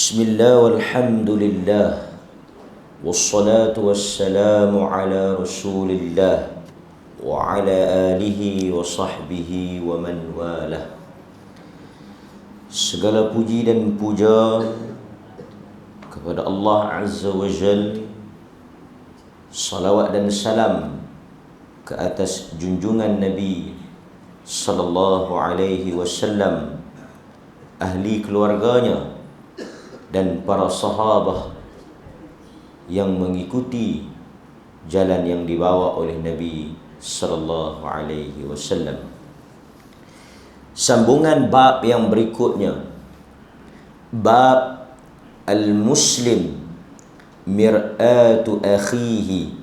Bismillah walhamdulillah wassalatu wassalamu ala rasulillah wa ala alihi wa sahbihi wa man walah. Segala puji dan puja kepada Allah Azza wa Jal. Salawat dan salam ke atas junjungan Nabi sallallahu alaihi wasallam, ahli keluarganya dan para sahabat yang mengikuti jalan yang dibawa oleh Nabi sallallahu alaihi wasallam. Sambungan bab yang berikutnya, bab al-muslim mir'atu akhihi.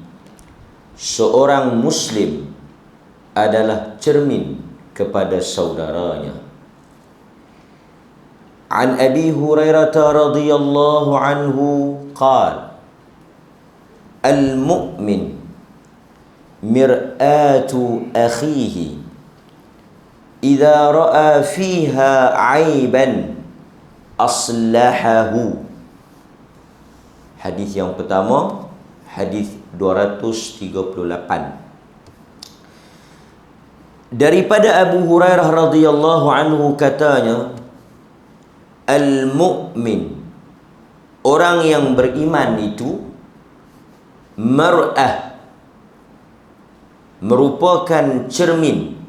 Seorang muslim adalah cermin kepada saudaranya. An Abi Hurairah radhiyallahu anhu qala al-mu'min mir'atu akhihi idza ra'a fiha 'aiban aslahahu. Hadis yang pertama, hadis 238. Daripada Abu Hurairah radhiyallahu anhu katanya, al-mu'min, orang yang beriman itu, mar'ah, merupakan cermin,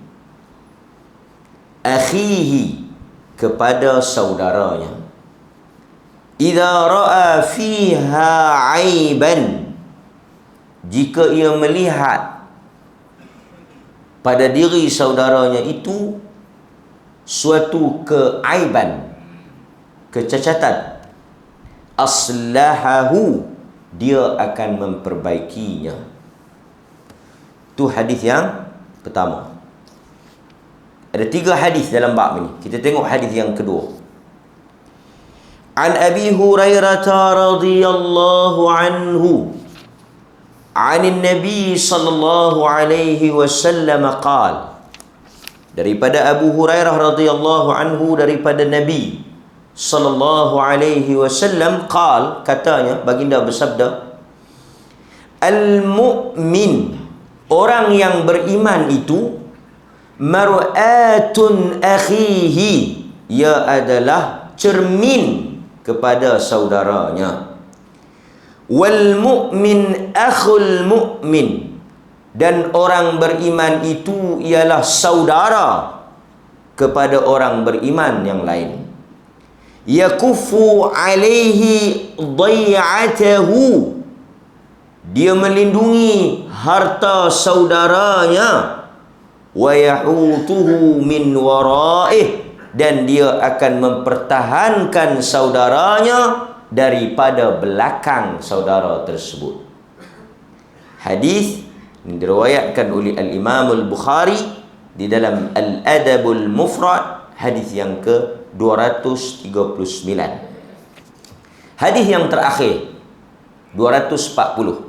akhihi, kepada saudaranya. Idza ra'a fiha 'aiban, jika ia melihat pada diri saudaranya itu suatu keaiban, kecacatan, aslahahu, dia akan memperbaikinya. Itu hadis yang pertama. Ada 3 hadis dalam bab ini. Kita tengok hadis yang kedua. An Abi Hurairah radhiyallahu anhu an Nabi sallallahu alaihi wasallam qala, daripada Abu Hurairah radhiyallahu anhu, daripada Nabi sallallahu alaihi wasallam qala, katanya, baginda bersabda, al-mu'min, orang yang beriman itu, mar'atun akhihi, ia adalah cermin kepada saudaranya. Wal mu'min akhul mu'min, dan orang beriman itu ialah saudara kepada orang beriman yang lain. Yakufu alaihi dhai'atahu, dia melindungi harta saudaranya. Wa yahutuhu min waraih, dan dia akan mempertahankan saudaranya daripada belakang saudara tersebut. Hadis ini diriwayatkan oleh Al-Imam Al-Bukhari di dalam Al-Adabul Mufrad, hadis yang ke-239. Hadis yang terakhir, 240.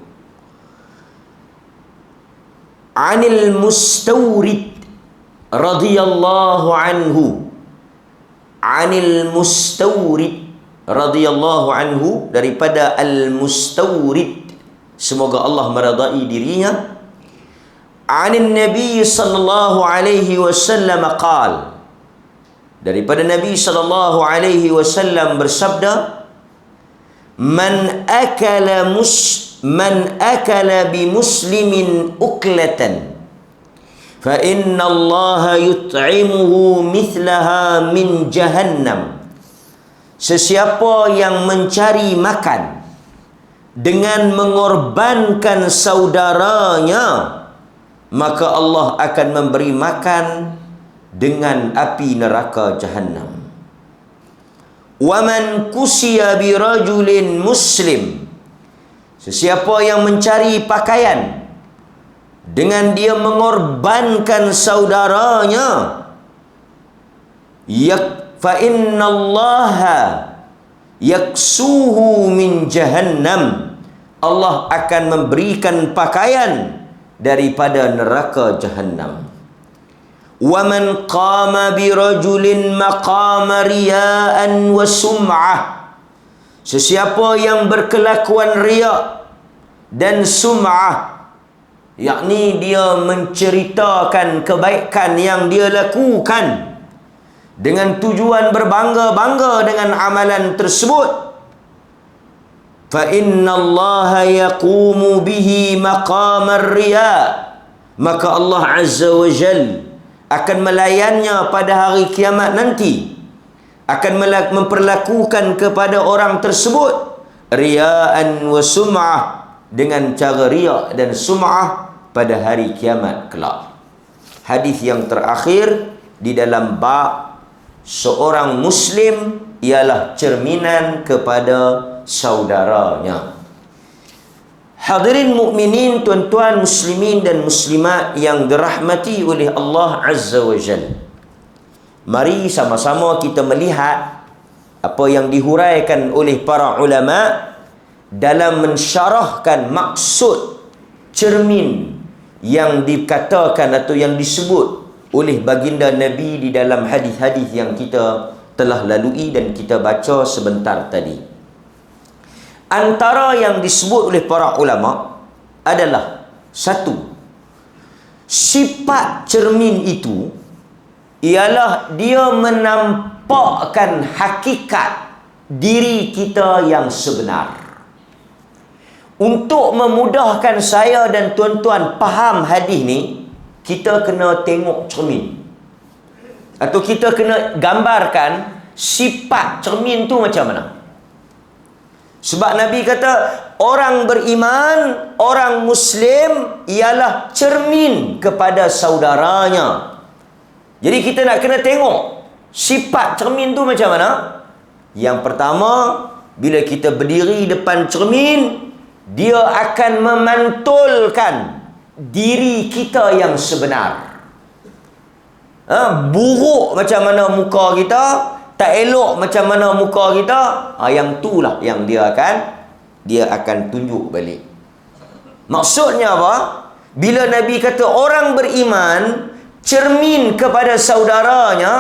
Anil Mustawrid radhiyallahu anhu, Anil Mustawrid radhiyallahu anhu, daripada Al-Mustawrid, semoga Allah meridai dirinya, anin Nabi sallallahu alaihi wasallam qala, daripada Nabi sallallahu alaihi wasallam bersabda, man akala bi muslimin uklatan fa inna Allah yut'imuhu mithlaha min jahannam. Sesiapa yang mencari makan dengan mengorbankan saudaranya, maka Allah akan memberi makan dengan api neraka Jahannam. Wa man kusiya bi rajulin muslim, sesiapa yang mencari pakaian dengan dia mengorbankan saudaranya, fa innallaha yaksuhu min jahannam, Allah akan memberikan pakaian daripada neraka Jahannam. Wa man qama bi rajulin maqama riya'an wa sum'ah, Sesiapa yang berkelakuan riak dan sum'ah, yakni dia menceritakan kebaikan yang dia lakukan dengan tujuan berbangga-bangga dengan amalan tersebut, fa inna Allah yaqumu bihi maqamar riya, maka Allah Azza wa Jal akan melayannya pada hari kiamat nanti, akan memperlakukan kepada orang tersebut riya'an wa sum'ah, dengan cara riya' dan sum'ah pada hari kiamat kelak. Hadis yang terakhir di dalam bab seorang Muslim ialah cerminan kepada saudaranya. Hadirin mukminin, tuan-tuan muslimin dan muslimat yang dirahmati oleh Allah Azza wa Jalla, mari sama-sama kita melihat apa yang dihuraikan oleh para ulama dalam mensyarahkan maksud cermin yang dikatakan atau yang disebut oleh baginda Nabi di dalam hadis-hadis yang kita telah lalui dan kita baca sebentar tadi. Antara yang disebut oleh para ulama adalah, satu, sifat cermin itu ialah dia menampakkan hakikat diri kita yang sebenar. Untuk memudahkan saya dan tuan-tuan faham hadis ni, kita kena tengok cermin, atau kita kena gambarkan sifat cermin tu macam mana. Sebab Nabi kata orang beriman, orang Muslim ialah cermin kepada saudaranya. Jadi kita nak kena tengok sifat cermin tu macam mana. Yang pertama, bila kita berdiri depan cermin, dia akan memantulkan diri kita yang sebenar. Buruk macam mana muka kita, tak elok macam mana muka kita, yang itulah yang dia akan tunjuk balik. Maksudnya apa? Bila Nabi kata orang beriman cermin kepada saudaranya,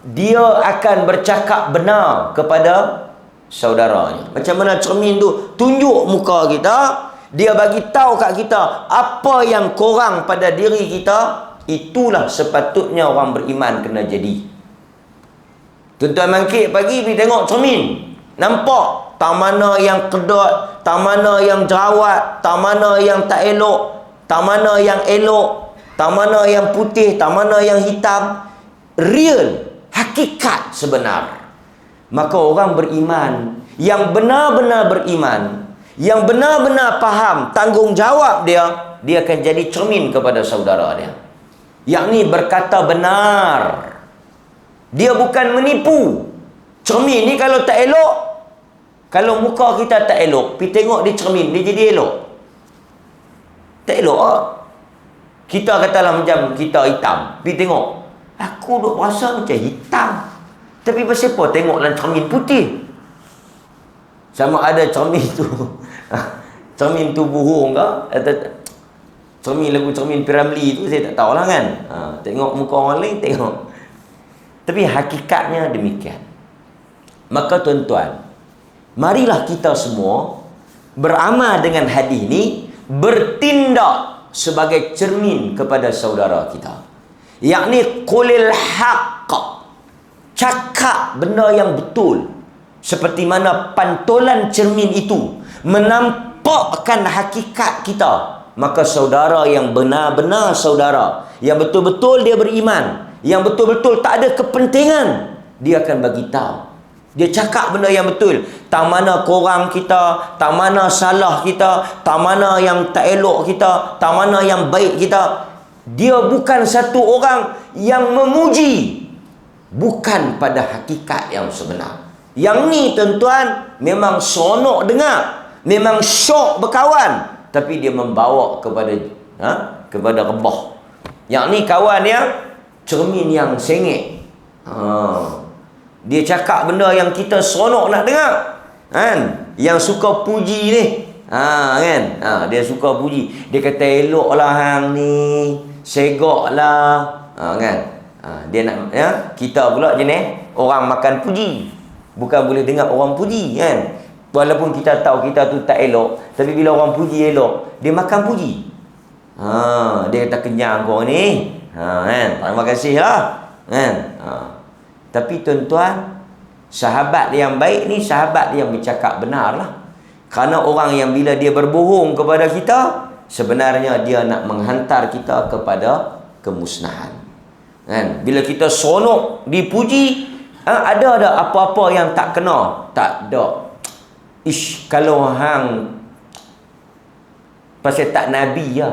dia akan bercakap benar kepada saudaranya. Macam mana cermin tu tunjuk muka kita, dia bagi tahu kat kita apa yang kurang pada diri kita. Itulah sepatutnya orang beriman kena jadi. Tuan-tuan mangkit pagi pergi tengok cermin, nampak tak mana yang kedot, tak mana yang jerawat, tak mana yang tak elok, tak mana yang elok, tak mana yang putih, tak mana yang hitam. Real, hakikat sebenar. Maka orang beriman yang benar-benar beriman, yang benar-benar faham tanggungjawab dia akan jadi cermin kepada saudara dia, yakni berkata benar. Dia bukan menipu. Cermin ni kalau tak elok, kalau muka kita tak elok, pergi tengok di cermin, dia jadi elok. Tak elok lah. Kita katalah macam kita hitam, pergi tengok, aku duk rasa macam hitam, tapi pasal apa tengok dalam cermin putih? Sama ada cermin tu cermin tu burung ke, atau cermin lagu cermin Piramli tu saya tak tahulah kan. Tengok muka orang lain, tengok. Tapi hakikatnya demikian. Maka tuan-tuan, marilah kita semua beramal dengan hadis ni, bertindak sebagai cermin kepada saudara kita. Yakni qulil haqq, cakap benda yang betul. Seperti mana pantulan cermin itu menampakkan hakikat kita, maka saudara yang benar-benar saudara, yang betul-betul dia beriman, yang betul-betul tak ada kepentingan, dia akan bagi tahu. Dia cakap benda yang betul. Tak mana korang kita, tak mana salah kita, tak mana yang tak elok kita, tak mana yang baik kita. Dia bukan satu orang yang memuji, bukan pada hakikat yang sebenar. Yang ni tuan-tuan memang seronok dengar, memang syok berkawan, tapi dia membawa kepada rebah. Yang ni kawan yang cermin yang sengit. Dia cakap benda yang kita seronok nak dengar, kan? Yang suka puji ni, kan? Dia suka puji. Dia kata elok lah hang ni, segok lah, kan? Dia nak, kita pula jenis orang makan puji, bukan boleh dengar orang puji, kan? Walaupun kita tahu kita tu tak elok, tapi bila orang puji elok, dia makan puji. Dia kata kenyang kau ni. Kan? Terima kasih lah. Kan? Tapi tuan-tuan, sahabat yang baik ni sahabat yang bercakap benar lah. Kerana orang yang bila dia berbohong kepada kita, sebenarnya dia nak menghantar kita kepada kemusnahan. Kan? Bila kita seronok dipuji, ada apa-apa yang tak kena? Tak ada. Kalau hang pasal tak Nabi ya.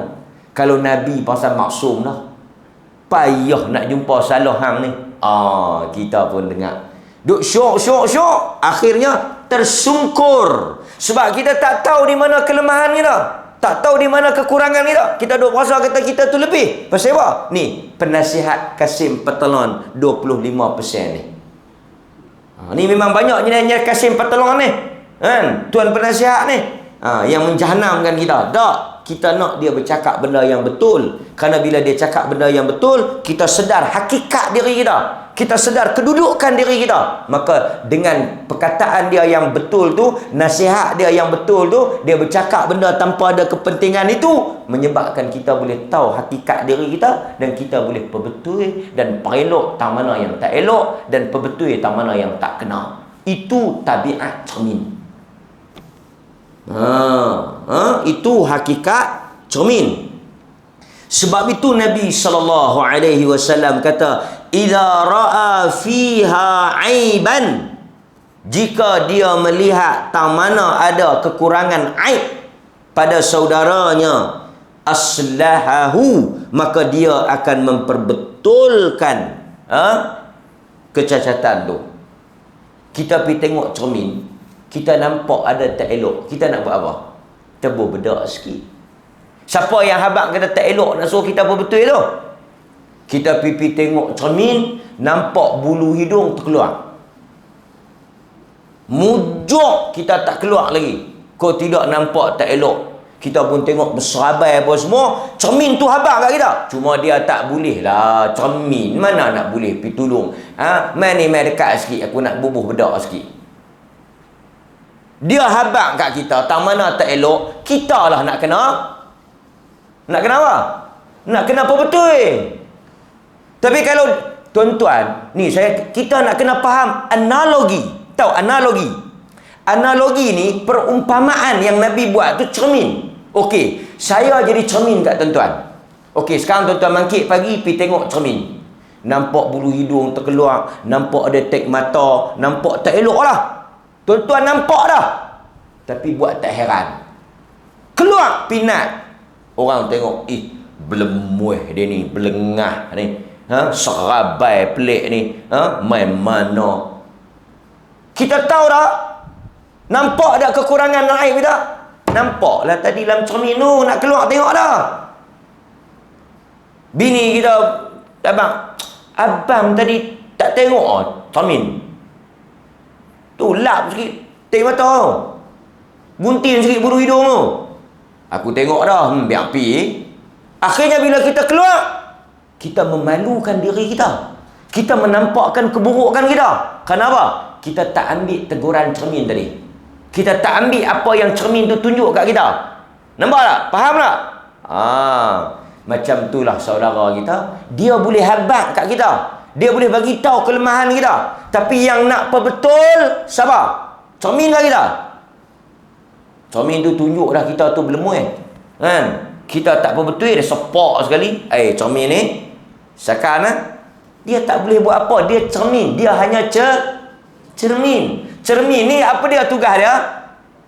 Kalau Nabi pasal maksum lah. Payah nak jumpa salah hang ni. Kita pun dengar. Duk syok. Akhirnya tersungkur. Sebab kita tak tahu di mana kelemahan kita. Tak tahu di mana kekurangan kita. Kita duk rasa kata kita tu lebih. Pasal apa? Ni, penasihat Kasim Petalon 25% ni. Ni memang banyak jenis Kasim Petalon ni. Kan? Tuan penasihat ni. Yang menjahanamkan kita. Tak. Kita nak dia bercakap benda yang betul. Kerana bila dia cakap benda yang betul, kita sedar hakikat diri kita. Kita sedar kedudukan diri kita. Maka dengan perkataan dia yang betul tu, nasihat dia yang betul tu, dia bercakap benda tanpa ada kepentingan itu, menyebabkan kita boleh tahu hakikat diri kita, dan kita boleh perbetul dan perelok tak mana yang tak elok, dan perbetul tak mana yang tak kena. Itu tabiat cermin. Itu hakikat cermin. Sebab itu Nabi SAW kata, "Idza ra'a fiha aiban," jika dia melihat tak mana ada kekurangan aib pada saudaranya, aslahahu, maka dia akan memperbetulkan kecacatan tu. Kita pergi tengok cermin, kita nampak ada tak elok, kita nak buat apa? Tebur bedak sikit. Siapa yang habaq kata tak elok nak suruh kita apa betul tu? Kita pipi tengok cermin, nampak bulu hidung terkeluar. Mujuk kita tak keluar lagi. Kau tidak nampak tak elok. Kita pun tengok berserabai apa semua. Cermin tu habaq kat kita. Cuma dia tak boleh lah. Cermin mana nak boleh pergi tolong. Mai dekat sikit. Aku nak bubuh bedak sikit. Dia habaq kat kita. Tak mana tak elok. Kita lah nak kena. Nak kena apa? Nak kena apa betul? Tapi kalau tuan-tuan, ni kita nak kena faham analogi. Tahu analogi? Analogi ni perumpamaan yang Nabi buat tu cermin. Okey, saya jadi cermin kat tuan-tuan. Okey, sekarang tuan-tuan bangkit pagi pergi tengok cermin. Nampak bulu hidung terkeluar, nampak ada tek mata, nampak tak elok lah. Tuan-tuan nampak dah. Tapi buat tak heran. Keluar pinat. Orang tengok, belemuih dia ni, belengah ni, serabai pelik ni, main mana. Kita tahu tak? Nampak tak kekurangan aib tak? Nampak lah tadi dalam cermin tu, nak keluar tengok dah. Bini kita, abang tadi tak tengok cermin. Tu lap sikit, tengok mata. Gunting sikit bulu hidung tu. Aku tengok dah, biar pergi. Akhirnya bila kita keluar, kita memalukan diri kita. Kita menampakkan keburukan kita. Kenapa? Kita tak ambil teguran cermin tadi. Kita tak ambil apa yang cermin tu tunjuk kat kita. Nampak tak? Faham tak? Macam itulah saudara kita. Dia boleh habaq kat kita. Dia boleh bagi tahu kelemahan kita. Tapi yang nak betul siapa? Cermin kat kita. Cermin tu tunjuk dah kita tu berlemuih. Kan? Kita tak apa betul, dia sepak sekali. Cermin ni sekarang dia tak boleh buat apa. Dia cermin. Dia hanya cermin. Cermin ni apa dia tugas dia?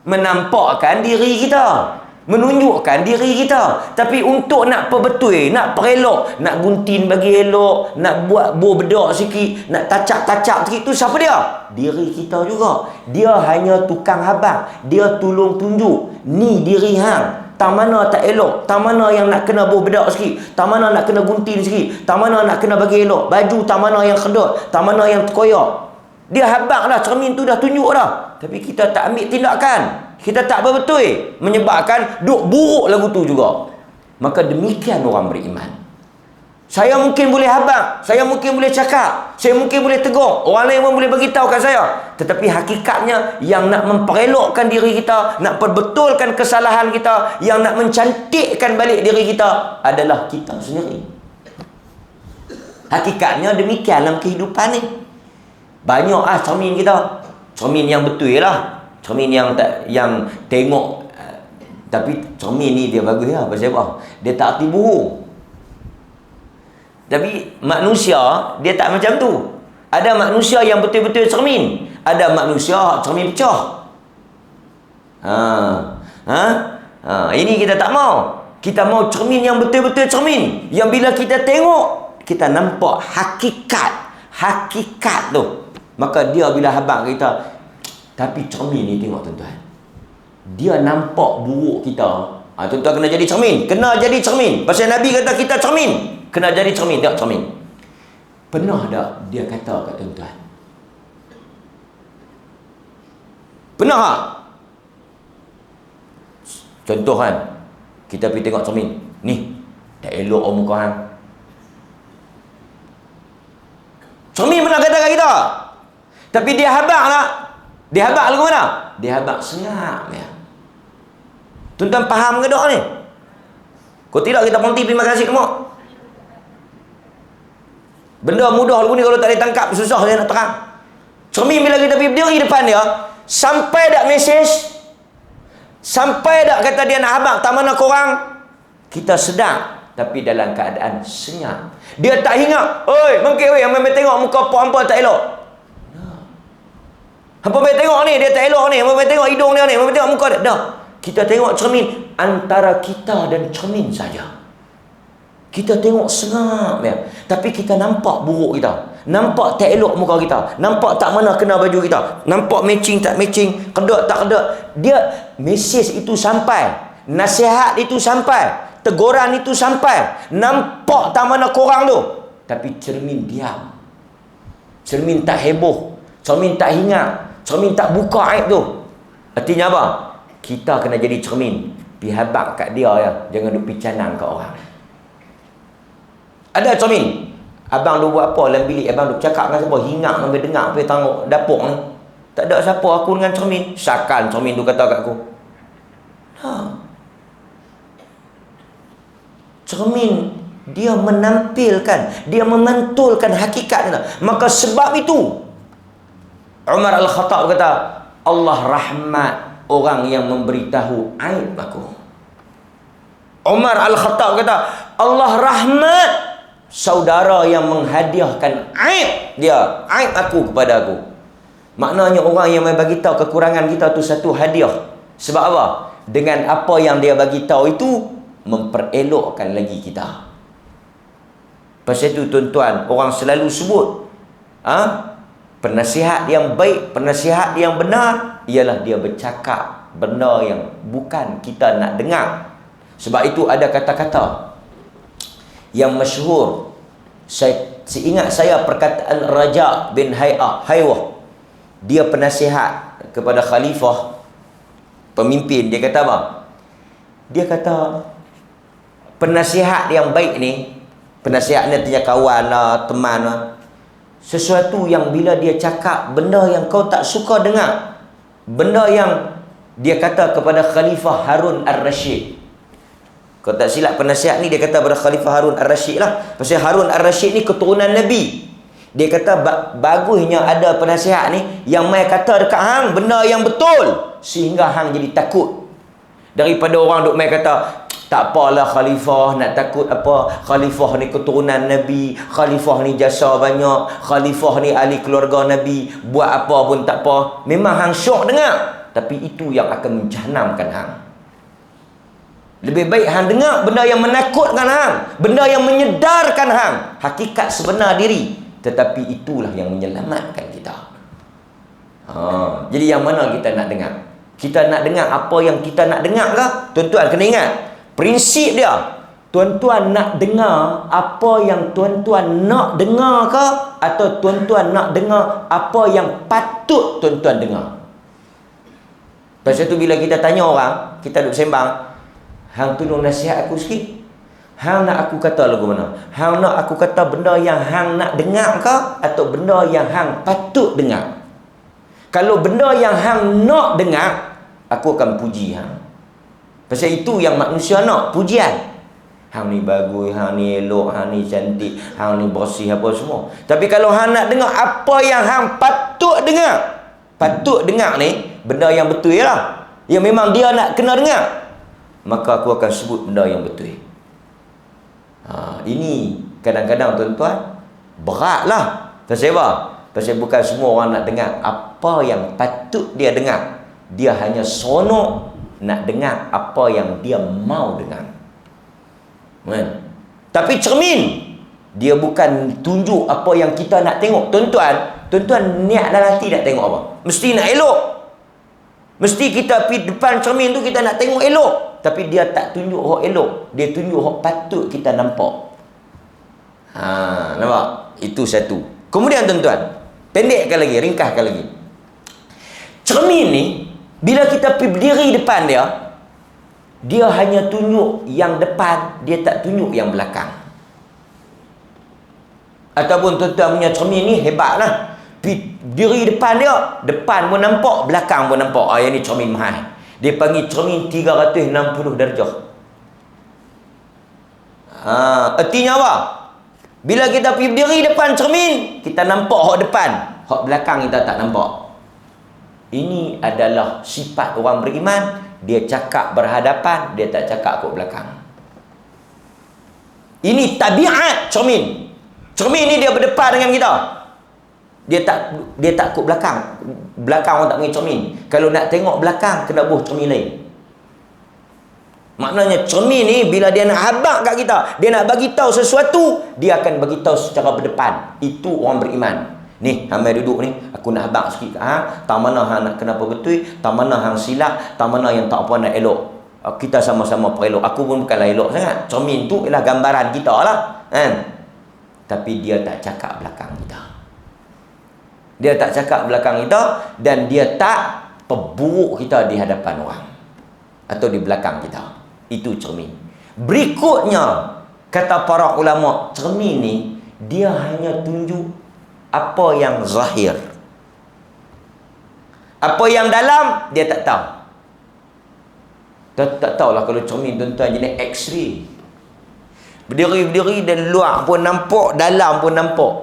Menampakkan diri kita. Menunjukkan diri kita. Tapi untuk nak perbetul, nak perelok, nak gunting bagi elok, nak buat bor bedak sikit, nak tacap-tacap sikit, tu siapa dia? Diri kita juga. Dia hanya tukang habaq. Dia tolong tunjuk. Ni diri hang. Tak mana tak elok. Tak mana yang nak kena bor bedak sikit. Tak mana nak kena gunting sikit. Tak mana nak kena bagi elok. Baju tak mana yang kedut. Tak mana yang terkoyak. Dia habaq dah. Cermin tu dah tunjuk dah. Tapi kita tak ambil tindakan. Kita tak betul, menyebabkan duk buruk lagu tu juga. Maka demikian orang beriman. Saya mungkin boleh habaq, saya mungkin boleh cakap, saya mungkin boleh tegur, orang lain pun boleh bagi tahu kat saya. Tetapi hakikatnya yang nak memperelokkan diri kita, nak perbetulkan kesalahan kita, yang nak mencantikkan balik diri kita adalah kita sendiri. Hakikatnya demikian dalam kehidupan ni. Banyak cermin kita. Cermin yang betul lah. Cermin yang tengok. Tapi cermin ni dia bagus lah. Pasal apa? Dia tak arti buruk. Tapi manusia dia tak macam tu. Ada manusia yang betul-betul cermin, ada manusia cermin pecah. Ini kita tak mau. Kita mau cermin yang betul-betul cermin, yang bila kita tengok kita nampak hakikat tu. Maka dia bila habaq kita, tapi cermin ni tengok tuan-tuan, dia nampak buruk kita. Tuan-tuan kena jadi cermin. Kena jadi cermin. Pasal Nabi kata kita cermin. Kena jadi cermin. Tengok cermin. Pernah tak dia kata kat tuan-tuan? Pernah tak? Contoh kan, kita pergi tengok cermin. Ni, tak elok orang muka hang. Cermin pernah kata kat kita. Tapi dia habaq tak? Dia habaq lagu mana? Dia habaq senyap ya. Tuan-tuan faham ke doa ni? Kalau tidak kita berhenti terima kasih kamu. Benda mudah lagu ni kalau tak ditangkap susah saya nak terang. Cermin bila kita pergi berdiri depan dia, sampai dak mesej, sampai dak kata dia nak habaq tak mana korang, kita sedang tapi dalam keadaan senyap. Dia tak hinggap, oi mungkin oi ambil tengok muka apa tak elok. Hampa baik tengok ni dia tak elok ni, hampa baik tengok hidung dia ni, hampa tengok muka dia. Dah. Kita tengok cermin antara kita dan cermin saja. Kita tengok sengap ya. Tapi kita nampak buruk kita. Nampak tak elok muka kita. Nampak tak mana kena baju kita. Nampak matching tak matching. Kedok tak kedok. Dia mesej itu sampai. Nasihat itu sampai. Teguran itu sampai. Nampak tak mana korang tu. Tapi cermin diam. Cermin tak heboh. Cermin tak hingat. Cermin tak buka aib tu. Artinya apa? Kita kena jadi cermin. Pi habaq kat dia ya. Jangan duk pi canang kat orang. Ada cermin. Abang duk buat apa dalam bilik, abang duk cakap dengan siapa, hingat sampai dengar sampai tengok dapur ni. Tak ada siapa aku dengan cermin. Syakan cermin tu kata kat aku. Cermin dia menampilkan, dia memantulkan hakikat kita. Maka sebab itu Umar Al-Khattab kata, Allah rahmat orang yang memberitahu aib aku. Umar Al-Khattab kata, Allah rahmat saudara yang menghadiahkan aib dia, aib aku kepada aku. Maknanya orang yang bagi tahu kekurangan kita tu satu hadiah. Sebab apa? Dengan apa yang dia bagi tahu itu memperelokkan lagi kita. Pasal itu tuan-tuan, orang selalu sebut penasihat yang baik, penasihat yang benar ialah dia bercakap benda yang bukan kita nak dengar. Sebab itu ada kata-kata yang masyhur. Ingat saya perkataan Raja bin Haywah. Dia penasihat kepada khalifah, pemimpin. Dia kata apa? Dia kata penasihat yang baik ni, penasihat ni artinya kawan lah, teman lah, sesuatu yang bila dia cakap benda yang kau tak suka dengar, benda yang dia kata kepada Khalifah Harun Ar-Rashid. Kalau tak silap penasihat ni dia kata kepada Khalifah Harun Ar-Rashid lah. Pasal Harun Ar-Rashid ni keturunan Nabi. Dia kata bagusnya ada penasihat ni yang mai kata dekat hang benda yang betul sehingga hang jadi takut. Daripada orang duk mai kata tak apalah khalifah nak takut apa, khalifah ni keturunan Nabi, khalifah ni jasa banyak, khalifah ni ahli keluarga Nabi, buat apa pun tak apa. Memang hang syok dengar, tapi itu yang akan menjahanamkan hang. Lebih baik hang dengar benda yang menakutkan hang, benda yang menyedarkan hang hakikat sebenar diri, tetapi itulah yang menyelamatkan kita. Jadi yang mana kita nak dengar? Kita nak dengar apa yang kita nak dengar ke? Tuan-tuan kena ingat prinsip dia. Tuan-tuan nak dengar apa yang tuan-tuan nak dengar ke, atau tuan-tuan nak dengar apa yang patut tuan-tuan dengar? Pasal tu bila kita tanya orang, kita duk sembang, hang tolong nasihat aku sikit. Hang nak aku kata lagu mana? Hang nak aku kata benda yang hang nak dengar ke? Atau benda yang hang patut dengar? Kalau benda yang hang nak dengar, aku akan puji hang. Pasal itu yang manusia nak, pujian. Hang ni bagus, hang ni elok, hang ni cantik, hang ni bersih apa semua. Tapi kalau hang nak dengar apa yang hang patut dengar ni, benda yang betul lah. Yang memang dia nak kena dengar. Maka aku akan sebut benda yang betul. Ini kadang-kadang tuan-tuan beratlah. Pasal apa? Pasal bukan semua orang nak dengar apa yang patut dia dengar. Dia hanya seronok nak dengar apa yang dia mau dengar. Tapi cermin, dia bukan tunjuk apa yang kita nak tengok. Tuan-tuan niat dalam hati nak tengok apa? Mesti nak elok. Mesti kita pergi depan cermin tu kita nak tengok elok. Tapi dia tak tunjuk hak elok. Dia tunjuk hak patut kita nampak. Nampak? Itu satu. Kemudian tuan-tuan, pendekkan lagi, ringkaskan lagi. Cermin ni, bila kita pergi berdiri depan dia, dia hanya tunjuk yang depan, dia tak tunjuk yang belakang. Ataupun tuan-tuan punya cermin ni hebat lah. Diri depan dia, depan pun nampak, belakang pun nampak. Yang ni cermin mahal. Dia panggil cermin 360 darjah. Artinya apa? Bila kita pergi berdiri depan cermin, kita nampak hak depan, hak belakang kita tak nampak. Ini adalah sifat orang beriman. Dia cakap berhadapan, dia tak cakap kat belakang. Ini tabiat cermin. Cermin ni dia berdepan dengan kita. Dia tak kat belakang. Belakang orang tak panggil cermin. Kalau nak tengok belakang, kena buh cermin lain. Maknanya cermin ni bila dia nak habaq kat kita, dia nak bagi tahu sesuatu, dia akan bagi tahu secara berdepan. Itu orang beriman. Ni, hamil duduk ni, aku nak habaq sikit kat hang, tak mana hang nak kenapa betul, tak mana hang silap, tak mana yang tak apa nak elok. Kita sama-sama perelok. Aku pun bukanlah elok sangat. Cermin tu ialah gambaran kita lah, kan? Tapi dia tak cakap belakang kita. Dia tak cakap belakang kita, dan dia tak perburuk kita di hadapan orang atau di belakang kita. Itu cermin. Berikutnya, kata para ulama, cermin ni dia hanya tunjuk apa yang zahir. Apa yang dalam dia tak tahu. Tak tahulah kalau cermin tuan-tuan jenis X-ray. Berdiri-berdiri dan luar pun nampak, dalam pun nampak.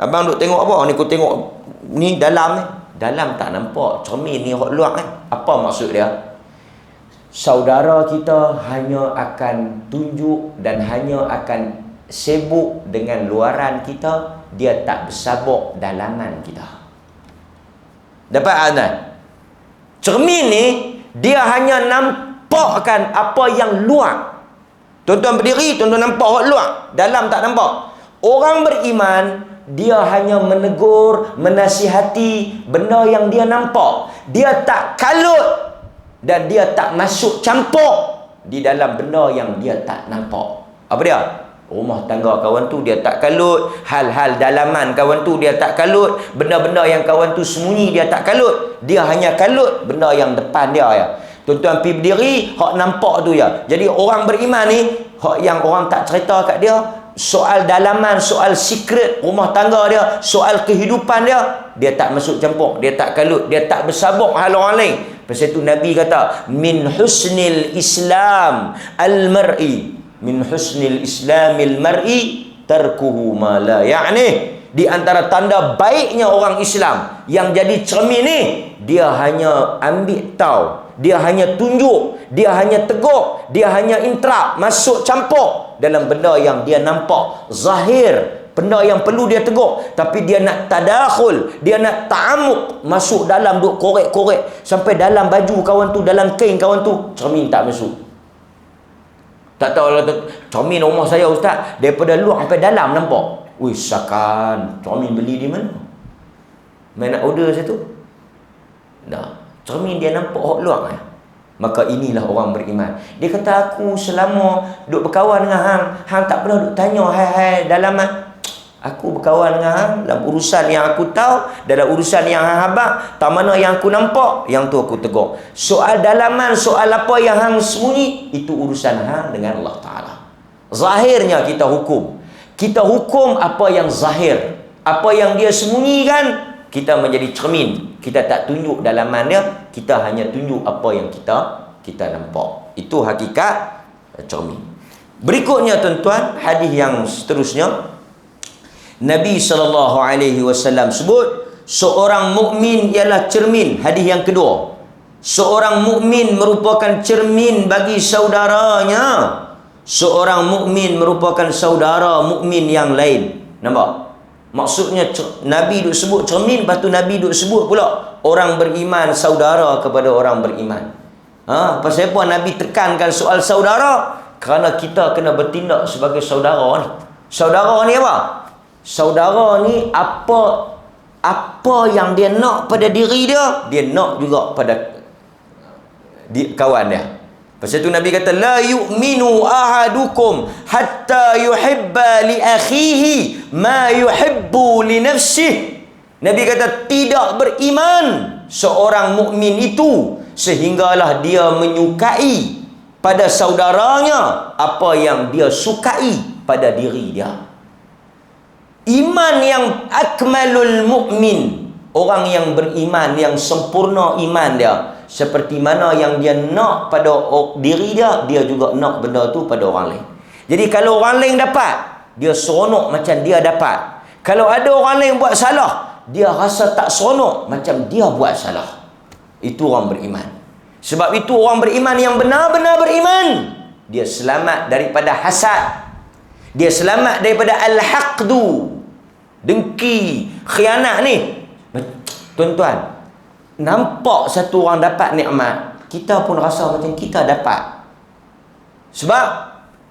Abang duk tengok apa? Ni aku tengok ni dalam ni. Dalam tak nampak. Cermin ni hok luar kan. Apa maksud dia? Saudara kita hanya akan tunjuk dan hanya akan sibuk dengan luaran kita. Dia tak bersabuk dalaman kita. Dapat tuan? Cermin ni dia hanya nampakkan apa yang luar. Tuan-tuan berdiri, tuan-tuan nampak hok luar. Dalam tak nampak. Orang beriman, dia hanya menegur, menasihati benda yang dia nampak. Dia tak kalut dan dia tak masuk campur di dalam benda yang dia tak nampak. Apa dia? Rumah tangga kawan tu dia tak kalut, hal-hal dalaman kawan tu dia tak kalut, benda-benda yang kawan tu sembunyi dia tak kalut. Dia hanya kalut benda yang depan dia ya. Tuan-tuan pergi berdiri, hak nampak tu ya. Jadi orang beriman ni, hak yang orang tak cerita kat dia, soal dalaman, soal secret rumah tangga dia, soal kehidupan dia, dia tak masuk campur, dia tak kalut, dia tak bersabuk hal orang lain. Pasal itu Nabi kata, min husnil Islam al-mar'i, min husnil Islamil mar'i tarkuhu ma la ya'ni. Di antara tanda baiknya orang Islam yang jadi cermin ni, dia hanya ambil tahu, dia hanya tunjuk, dia hanya tegur, dia hanya intrak, masuk campur dalam benda yang dia nampak zahir, benda yang perlu dia tegur, tapi dia nak tadakhul, dia nak ta'amuk, masuk dalam, duk korek-korek sampai dalam baju kawan tu, dalam kain kawan tu, cermin tak masuk. Tak tahu lah cermin rumah saya ustaz, daripada luar sampai dalam nampak. Wih, sakan cermin beli di mana? Main nak order satu? Dah, cermin dia nampak hok luar kan? Maka inilah orang beriman. Dia kata, aku selama duk berkawan dengan hang, hang tak pernah duk tanya hai dalaman. Aku berkawan dengan hang dalam urusan yang aku tahu, dalam urusan yang hang habaq, tak mana yang aku nampak, yang tu aku tegur. Soal dalaman, soal apa yang hang sembunyi, itu urusan hang dengan Allah Ta'ala. Zahirnya kita hukum. Kita hukum apa yang zahir. Apa yang dia sembunyikan, kita menjadi cermin. Kita tak tunjuk dalaman dia, kita hanya tunjuk apa yang kita nampak. Itu hakikat cermin. Berikutnya tuan-tuan, hadis yang seterusnya, Nabi SAW sebut seorang mukmin ialah cermin. Hadis yang kedua, seorang mukmin merupakan cermin bagi saudaranya. Seorang mukmin merupakan saudara mukmin yang lain. Nampak? Maksudnya Nabi duk sebut cermin, lepas tu Nabi duk sebut pula orang beriman saudara kepada orang beriman. Pasal apa Nabi tekankan soal saudara? Kerana kita kena bertindak sebagai saudara ni. Saudara ni apa? Saudara ni apa yang dia nak pada diri dia, dia nak juga pada kawan dia. Pasal tu Nabi kata la yu'minu ahadukum hatta yuhibba li akhihi ma yuhibbu li nafsihi. Nabi kata tidak beriman seorang mukmin itu sehinggalah dia menyukai pada saudaranya apa yang dia sukai pada diri dia. Iman yang akmalul mukmin, orang yang beriman yang sempurna iman dia, seperti mana yang dia nak pada diri dia, dia juga nak benda tu pada orang lain. Jadi kalau orang lain dapat, dia seronok macam dia dapat. Kalau ada orang lain buat salah, dia rasa tak seronok macam dia buat salah. Itu orang beriman. Sebab itu orang beriman yang benar-benar beriman, dia selamat daripada hasad. Dia selamat daripada al-haqdu, dengki, khianat ni. Tuan-tuan, nampak satu orang dapat nikmat, kita pun rasa macam kita dapat. Sebab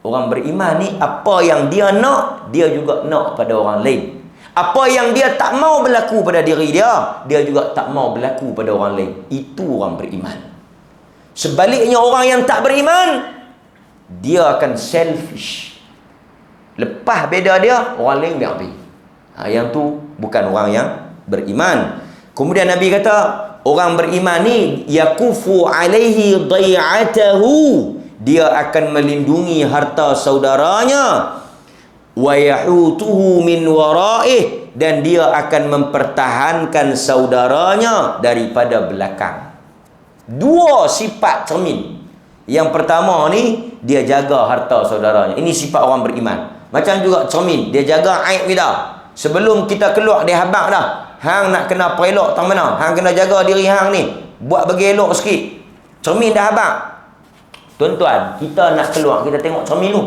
orang beriman ni, apa yang dia nak, dia juga nak pada orang lain. Apa yang dia tak mau berlaku pada diri dia, dia juga tak mau berlaku pada orang lain. Itu orang beriman. Sebaliknya orang yang tak beriman, dia akan selfish. Lepas beda dia, orang lain biar pergi. Yang tu bukan orang yang beriman. Kemudian Nabi kata, orang beriman ni yakufu alaihi dhai'atahu, dia akan melindungi harta saudaranya, wa yahutuhu min waraih, dan dia akan mempertahankan saudaranya daripada belakang. Dua sifat cermin. Yang pertama ni, dia jaga harta saudaranya. Ini sifat orang beriman. Macam juga cermin, dia jaga aib kita. Sebelum kita keluar, dia habaq dah. Hang nak kena pelok tang mana? Hang kena jaga diri hang ni. Buat bagi elok sikit. Cermin dah habaq. Tuan-tuan, kita nak keluar, kita tengok cermin tu.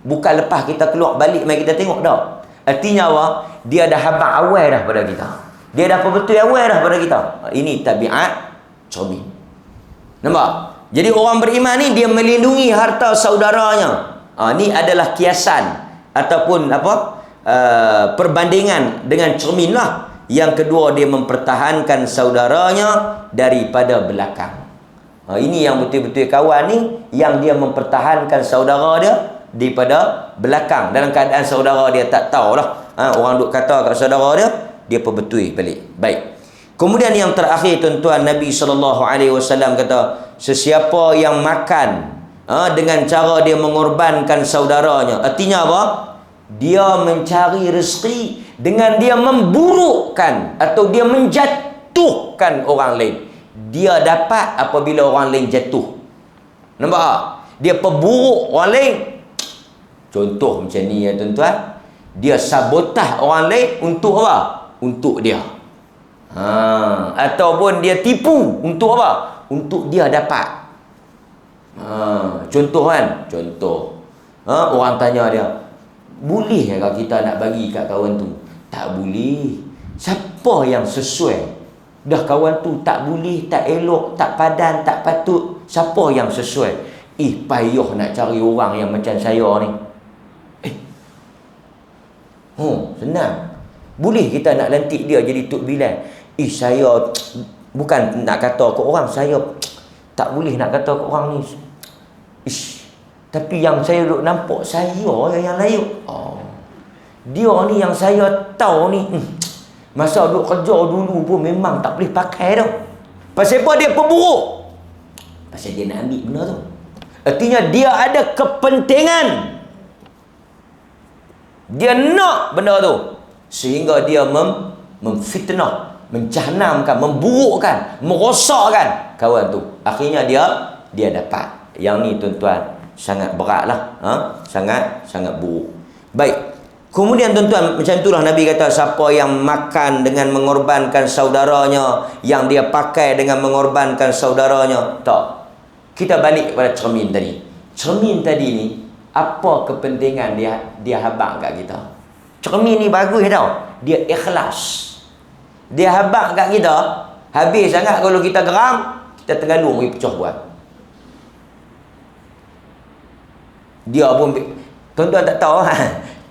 Bukan lepas kita keluar balik mai kita tengok dah. Artinya apa? Dia dah habaq awal dah pada kita. Dia dah betul awal dah pada kita. Ini tabiat cermin. Nampak? Jadi orang beriman ni dia melindungi harta saudaranya. Ni adalah kiasan ataupun perbandingan dengan cermin lah. Yang kedua, dia mempertahankan saudaranya daripada belakang. Ini yang betul-betul kawan ni, yang dia mempertahankan saudara dia daripada belakang. Dalam keadaan saudara dia tak tahulah. Orang duk kata kat saudara dia, dia perbetul balik. Baik. Kemudian yang terakhir tuan-tuan, Nabi SAW kata, sesiapa yang makan dengan cara dia mengorbankan saudaranya. Artinya apa? Dia mencari rezeki dengan dia memburukkan atau dia menjatuhkan orang lain. Dia dapat apabila orang lain jatuh. Nampak tak? Dia perburuk orang lain. Contoh macam ni ya tuan-tuan. Dia sabotah orang lain untuk apa? Untuk dia. Ataupun dia tipu untuk apa? Untuk dia dapat. Contoh kan? Contoh. Orang tanya dia, boleh ke kita nak bagi kat kawan tu? Tak boleh. Siapa yang sesuai? Dah kawan tu tak boleh, tak elok, tak padan, tak patut. Siapa yang sesuai? Payah nak cari orang yang macam saya ni. Senang. Boleh kita nak lantik dia jadi Tok Bilal. Saya bukan nak kata ke orang, saya tak boleh nak kata ke orang ni. Tapi yang saya duk nampak, saya yang layak. Dia ni yang saya tahu ni, masa duk kerja dulu pun memang tak boleh pakai dah. Pasal apa dia perburuk? Pasal dia nak ambil benda tu. Artinya dia ada kepentingan Dia nak benda tu, sehingga dia memfitnah, menjahanamkan, memburukkan, merosakkan kawan tu. Akhirnya dia dapat. Yang ni tuan-tuan sangat beratlah, sangat buruk. Baik. Kemudian tuan-tuan, macam itulah Nabi kata, siapa yang makan dengan mengorbankan saudaranya, yang dia pakai dengan mengorbankan saudaranya. Tak. Kita balik kepada cermin tadi. Cermin tadi ni, apa kepentingan dia habaq kat kita? Cermin ni bagus tau. Dia ikhlas. Dia habaq kat kita, habis sangat kalau kita geram, kita tergalung pergi pecah buat. Dia pun, tuan-tuan tak tahu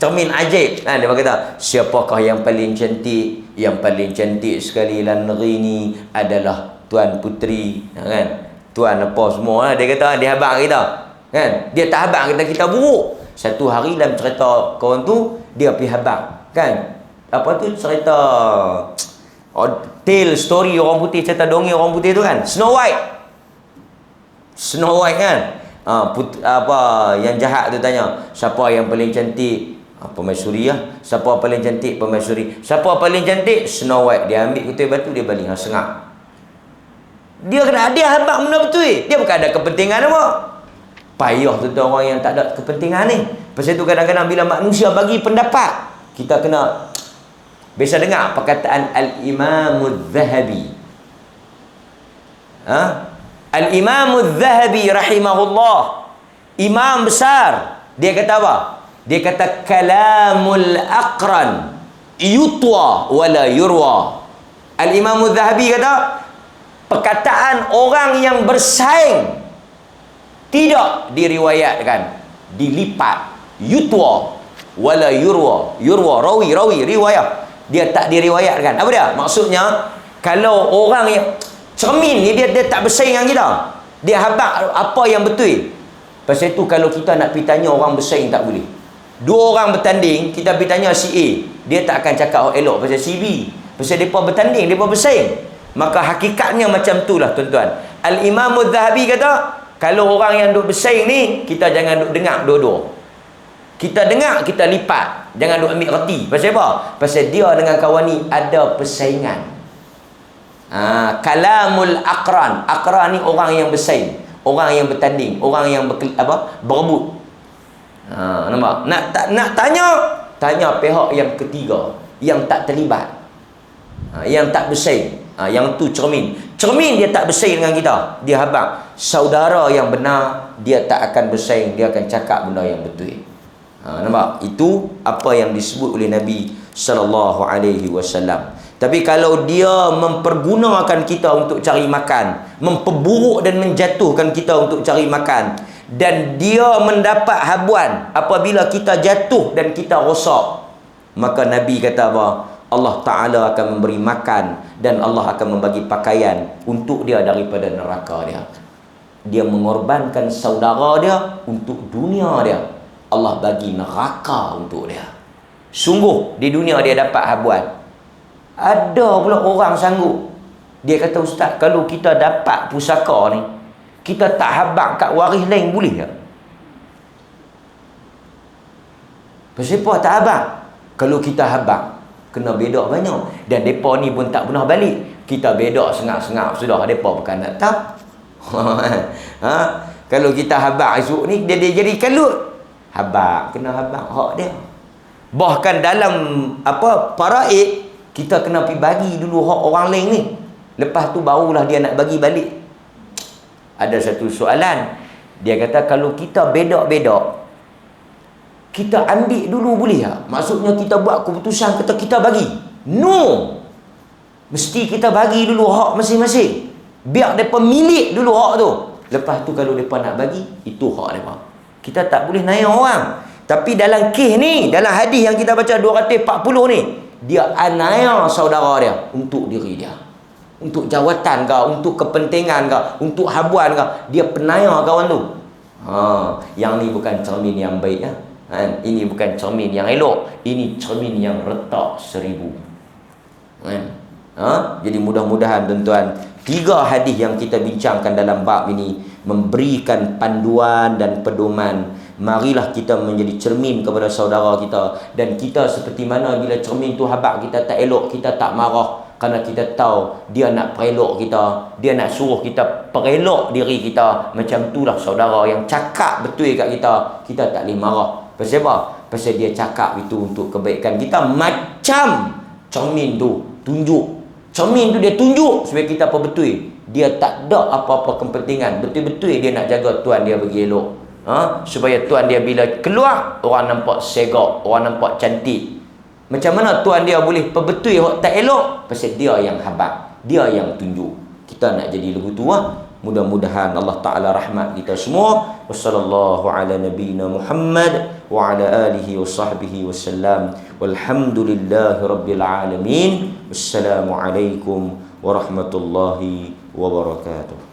cermin ajaib dia kata, siapakah yang paling cantik? Yang paling cantik sekali dalam negeri ni adalah Tuan Puteri, kan? Tuan apa semua, dia kata, dia habaq kita, kan? Dia tak habaq kita buruk. Satu hari dalam cerita kawan tu, dia pergi habaq, kan? Apa tu cerita tale story orang putih, cerita dongeng orang putih tu, kan? Snow White kan? Yang jahat tu tanya, siapa yang paling cantik? Permaisuri lah. Siapa paling cantik? Permaisuri. Siapa paling cantik? Snow White. Dia ambil kutil batu, dia baling sengak. Dia habaq benda betul. Dia bukan ada kepentingan apa. Payah tu orang yang tak ada kepentingan ni. Pasal tu kadang-kadang bila manusia bagi pendapat, kita kena biasa dengar perkataan Al-Imam Az-Zahabi. Al-Imam Az-Zahabi rahimahullah, imam besar, dia kata apa? Dia kata, kalamul aqran yutwa wala yurwa. Al-Imam Az-Zahabi kata, perkataan orang yang bersaing tidak diriwayatkan, dilipat. Yutwa wala yurwa. Yurwa, rawi, riwayat. Dia tak diriwayatkan. Apa dia? Maksudnya, kalau orang yang cermin ni, dia tak bersaing dengan kita. Dia habaq apa yang betul. Pasal itu kalau kita nak pergi tanya orang bersaing, tak boleh. Dua orang bertanding, kita pergi tanya si A, dia tak akan cakap elok pasal si B. Pasal mereka bertanding, mereka bersaing. Maka hakikatnya macam itulah tuan-tuan. Al-Imam Az-Zahabi kata, kalau orang yang duk bersaing ni, kita jangan duk dengar dua-dua. Kita dengar, kita lipat. Jangan duk ambil reti. Pasal apa? Pasal dia dengan kawan ni ada persaingan. Kalamul aqran. Aqran ni orang yang bersaing, orang yang bertanding, orang yang berebut. Nampak? Nak tanya pihak yang ketiga, yang tak terlibat, yang tak bersaing. Yang tu cermin. Cermin dia tak bersaing dengan kita. Dia habaq saudara yang benar, dia tak akan bersaing, dia akan cakap benda yang betul. Nampak? Itu apa yang disebut oleh Nabi sallallahu alaihi wasallam. Tapi kalau dia mempergunakan kita untuk cari makan, memperburuk dan menjatuhkan kita untuk cari makan, dan dia mendapat habuan apabila kita jatuh dan kita rosak, maka Nabi kata apa? Allah Ta'ala akan memberi makan dan Allah akan membagi pakaian untuk dia daripada neraka dia. Dia mengorbankan saudara dia untuk dunia dia, Allah bagi neraka untuk dia. Sungguh di dunia dia dapat habuan. Ada pula orang sanggup, dia kata, ustaz, kalau kita dapat pusaka ni, kita tak habaq kat waris lain boleh tak? Pasal apa tak habaq? Kalau kita habaq, kena bedak banyak. Dan mereka ni pun tak pernah balik. Kita bedak sengap-sengap sudah, mereka bukan nak tak. Kalau kita habaq esok ni, dia jadi kalut. Habaq, kena habaq hak dia. Bahkan dalam faraid, kita kena pergi bagi dulu hak orang lain ni. Lepas tu barulah dia nak bagi balik. Ada satu soalan, dia kata, kalau kita bedak-bedak, kita ambil dulu boleh tak? Maksudnya kita buat keputusan kata kita bagi? No, mesti kita bagi dulu hak masing-masing. Biar mereka milik dulu hak tu. Lepas tu kalau mereka nak bagi, itu hak mereka. Kita tak boleh naik orang. Tapi dalam kes ni, dalam hadis yang kita baca 240 ni, dia anaya saudara dia untuk diri dia, untuk jawatan ke, untuk kepentingan ke, untuk habuan ke, dia penaya kawan tu. Yang ni bukan cermin yang baik ya. Ini bukan cermin yang elok, ini cermin yang retak 1000. Jadi mudah-mudahan tuan-tuan, 3 hadis yang kita bincangkan dalam bab ini memberikan panduan dan pedoman Marilah kita menjadi cermin kepada saudara kita. Dan kita seperti mana bila cermin tu habaq kita tak elok, kita tak marah. Kerana kita tahu dia nak perelok kita, dia nak suruh kita perelok diri kita. Macam itulah saudara yang cakap betul kat kita, kita tak boleh marah. Pasal apa? Pasal dia cakap itu untuk kebaikan kita. Macam cermin tu tunjuk. Cermin tu dia tunjuk supaya kita apa betul. Dia tak ada apa-apa kepentingan. Betul-betul dia nak jaga tuan dia bagi elok. Supaya tuan dia bila keluar, orang nampak segak, orang nampak cantik. Macam mana tuan dia boleh perbetul yang tak elok? Pasal dia yang habaq, dia yang tunjuk. Kita nak jadi lagu tu Mudah-mudahan Allah Ta'ala rahmat kita semua. Wassallallahu ala nabiyyina Muhammad wa ala alihi wa sahbihi wasallam. Walhamdulillahi rabbil alamin. Wassalamualaikum warahmatullahi wabarakatuh.